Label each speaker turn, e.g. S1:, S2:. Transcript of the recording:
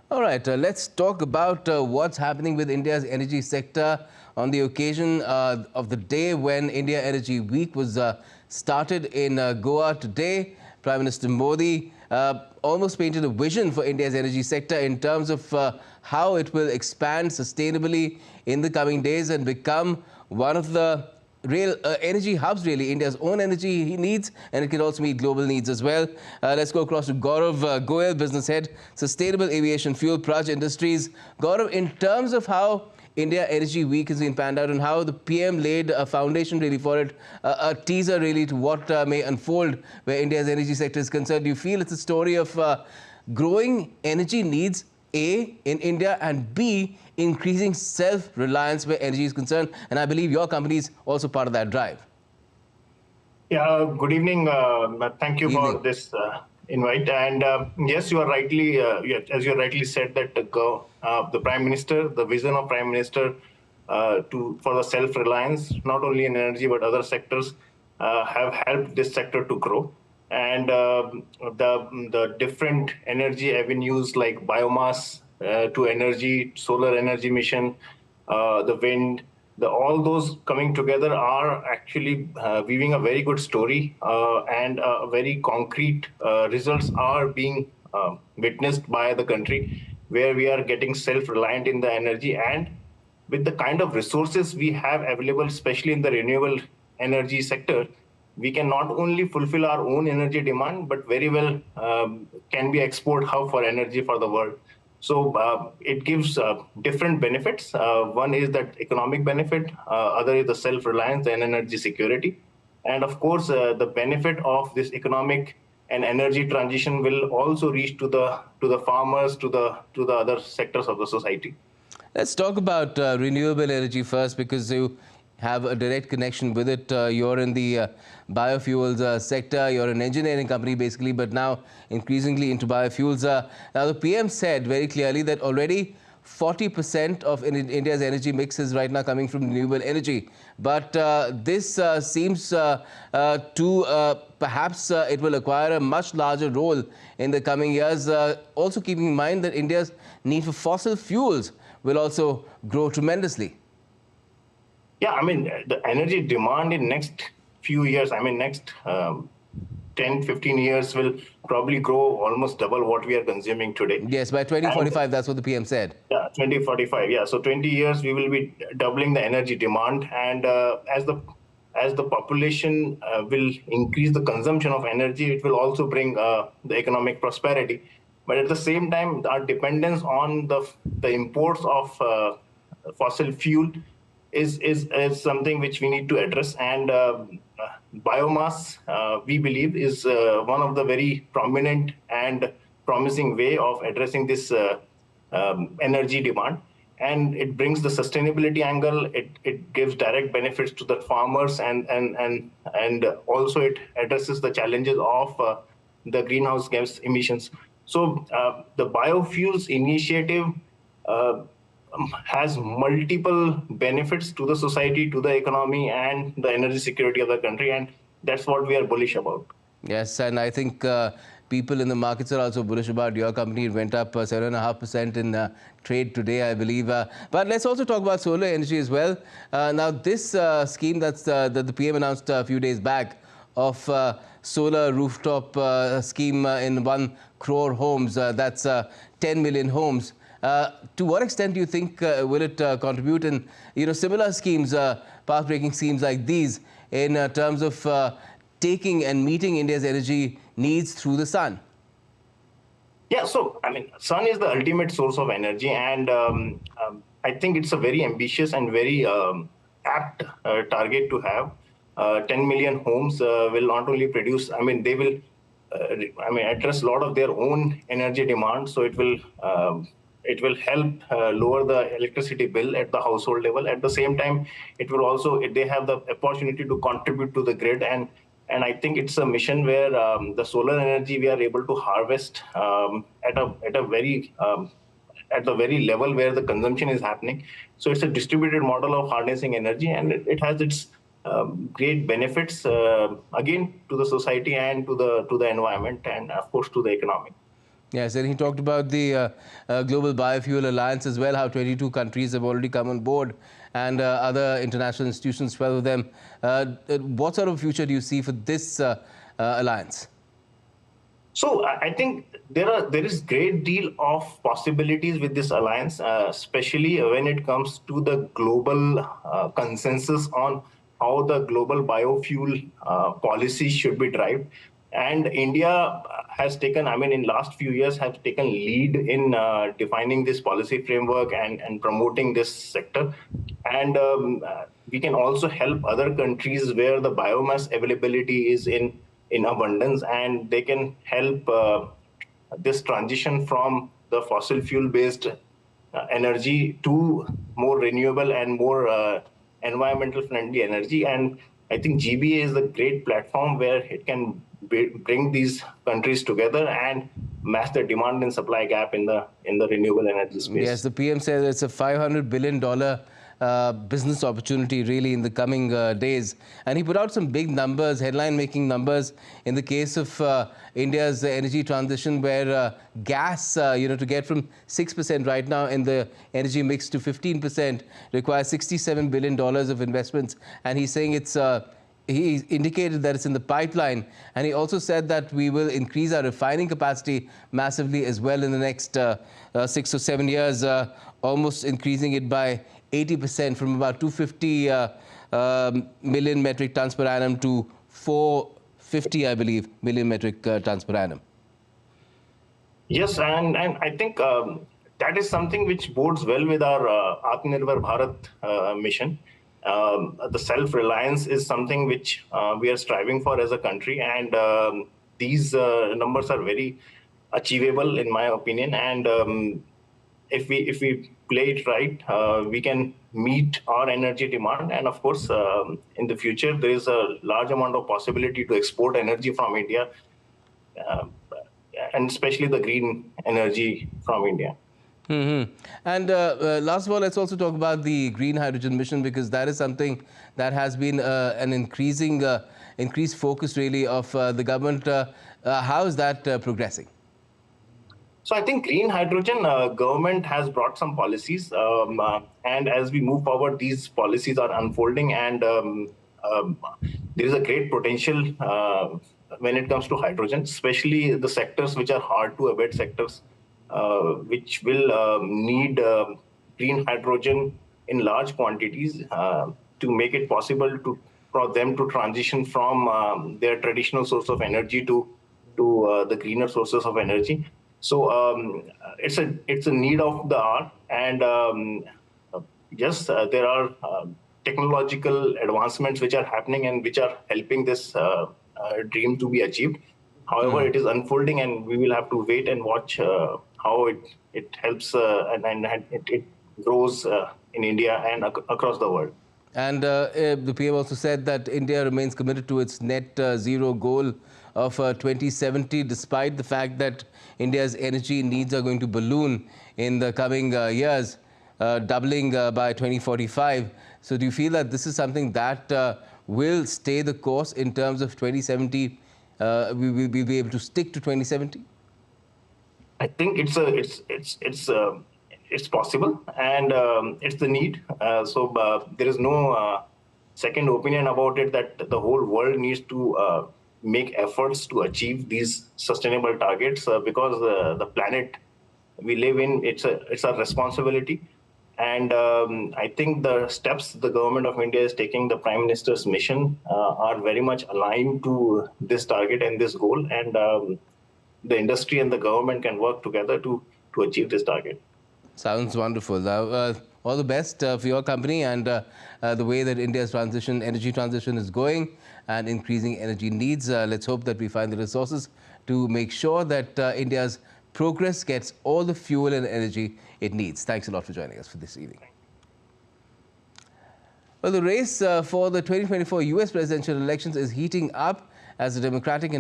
S1: All right, let's talk about what's happening with India's energy sector on the occasion of the day when India Energy Week was started in Goa today. Prime Minister Modi almost painted a vision for India's energy sector in terms of how it will expand sustainably in the coming days and become one of the real energy hubs, really. India's own energy needs, and it can also meet global needs as well. Let's go across to Gaurav Goyal, Business Head, Sustainable Aviation Fuel, Praj Industries. Gaurav, in terms of how India Energy Week has been panned out and how the PM laid a foundation really for it, a teaser really to what may unfold where India's energy sector is concerned, do you feel it's a story of growing energy needs, A, in India, and B, increasing self-reliance where energy is concerned? And I believe your company is also part of that drive.
S2: Yeah, good evening. Thank you for
S1: Evening.
S2: this invite. And yes, you are rightly, as you rightly said, that the Prime Minister, the vision of Prime Minister for the self-reliance, not only in energy but other sectors, have helped this sector to grow. And the different energy avenues like biomass to energy, solar energy mission, the wind, all those coming together are actually weaving a very good story, and very concrete results are being witnessed by the country, where we are getting self-reliant in the energy, and with the kind of resources we have available, especially in the renewable energy sector, we can not only fulfill our own energy demand, but very well can be export hub for energy for the world. So it gives different benefits. One is that economic benefit, other is the self-reliance and energy security. And of course, the benefit of this economic and energy transition will also reach to the farmers, to the other sectors of the society.
S1: Let's talk about renewable energy first, because you have a direct connection with it. You're in the biofuels sector. You're an engineering company, basically, but now increasingly into biofuels. Now, the PM said very clearly that already 40% of India's energy mix is right now coming from renewable energy. But this seems to perhaps it will acquire a much larger role in the coming years, also keeping in mind that India's need for fossil fuels will also grow tremendously.
S2: Yeah, I mean, the energy demand in next few years, I mean, next 10, 15 years will probably grow almost double what we are consuming today.
S1: Yes, by 2045, and that's what the PM said.
S2: Yeah, 2045, yeah. So 20 years, we will be doubling the energy demand. And as the population will increase the consumption of energy, it will also bring the economic prosperity. But at the same time, our dependence on the imports of fossil fuel is something which we need to address. And biomass, we believe, is one of the very prominent and promising way of addressing this energy demand. And it brings the sustainability angle. It gives direct benefits to the farmers, and also it addresses the challenges of the greenhouse gas emissions. So the biofuels initiative has multiple benefits to the society, to the economy, and the energy security of the country, and that's what we are bullish about.
S1: Yes, and I think people in the markets are also bullish about your company. It went up 7.5% in trade today, I believe. But let's also talk about solar energy as well. Now, this scheme that the PM announced a few days back of solar rooftop scheme in 1 crore homes, that's 10 million homes. To what extent do you think will it contribute in similar schemes, path-breaking schemes like these, in terms of taking and meeting India's energy needs through the sun?
S2: Yeah, so I mean, sun is the ultimate source of energy, and I think it's a very ambitious and very apt target to have. 10 million homes will not only produce, I mean, they will address a lot of their own energy demand. So it will help lower the electricity bill at the household level. At the same time, it will also, they have the opportunity to contribute to the grid, and I think it's a mission where the solar energy we are able to harvest at the very level where the consumption is happening. So it's a distributed model of harnessing energy, and it has its great benefits again to the society and to the environment, and of course to the economy.
S1: Yes, and he talked about the Global Biofuel Alliance as well, how 22 countries have already come on board, and other international institutions, 12 of them. What sort of future do you see for this alliance?
S2: So I think there is great deal of possibilities with this alliance, especially when it comes to the global consensus on how the global biofuel policy should be driven. And India has taken, I mean, in last few years, has taken lead in defining this policy framework and promoting this sector. And we can also help other countries where the biomass availability is in abundance, and they can help this transition from the fossil fuel based energy to more renewable and more environmental friendly energy. And I think GBA is a great platform where it can bring these countries together and match the demand and supply gap in the renewable energy space.
S1: Yes, the PM says it's a $500 billion business opportunity really in the coming days. And he put out some big numbers, headline-making numbers in the case of India's energy transition, where gas, to get from 6% right now in the energy mix to 15% requires $67 billion of investments. And he's saying it's he indicated that it's in the pipeline, and he also said that we will increase our refining capacity massively as well in the next 6 or 7 years, almost increasing it by 80% from about 250 million metric tons per annum to 450, I believe, million metric tons per annum.
S2: Yes, and I think that is something which bodes well with our Atmanirbhar Bharat mission. The self-reliance is something which we are striving for as a country, and these numbers are very achievable in my opinion. And if we play it right, we can meet our energy demand. And of course, in the future, there is a large amount of possibility to export energy from India, and especially the green energy from India.
S1: Mm-hmm. And last of all, let's also talk about the green hydrogen mission, because that is something that has been an increased focus really of the government. How is that progressing?
S2: So I think green hydrogen, government has brought some policies, and as we move forward, these policies are unfolding, and there is a great potential when it comes to hydrogen, especially the sectors which are hard to abate sectors, which will need green hydrogen in large quantities to make it possible for them to transition from their traditional source of energy to the greener sources of energy. So it's a need of the hour, and yes, there are technological advancements which are happening and which are helping this dream to be achieved. However, it is unfolding, and we will have to wait and watch how it helps and it grows in India and across the world.
S1: And the PM also said that India remains committed to its net zero goal of 2070, despite the fact that India's energy needs are going to balloon in the coming years, doubling by 2045. So do you feel that this is something that will stay the course in terms of 2070? We will be able to stick to 2070?
S2: I think it's possible, and it's the need. So there is no second opinion about it, that the whole world needs to make efforts to achieve these sustainable targets, because the planet we live in, it's a responsibility. And I think the steps the government of India is taking, the Prime Minister's mission, are very much aligned to this target and this goal. And the industry and the government can work together to achieve this target.
S1: Sounds wonderful. All the best for your company and the way that India's energy transition is going and increasing energy needs. Let's hope that we find the resources to make sure that India's progress gets all the fuel and energy it needs. Thanks a lot for joining us for this evening. Well, the race for the 2024 US presidential elections is heating up as the Democratic and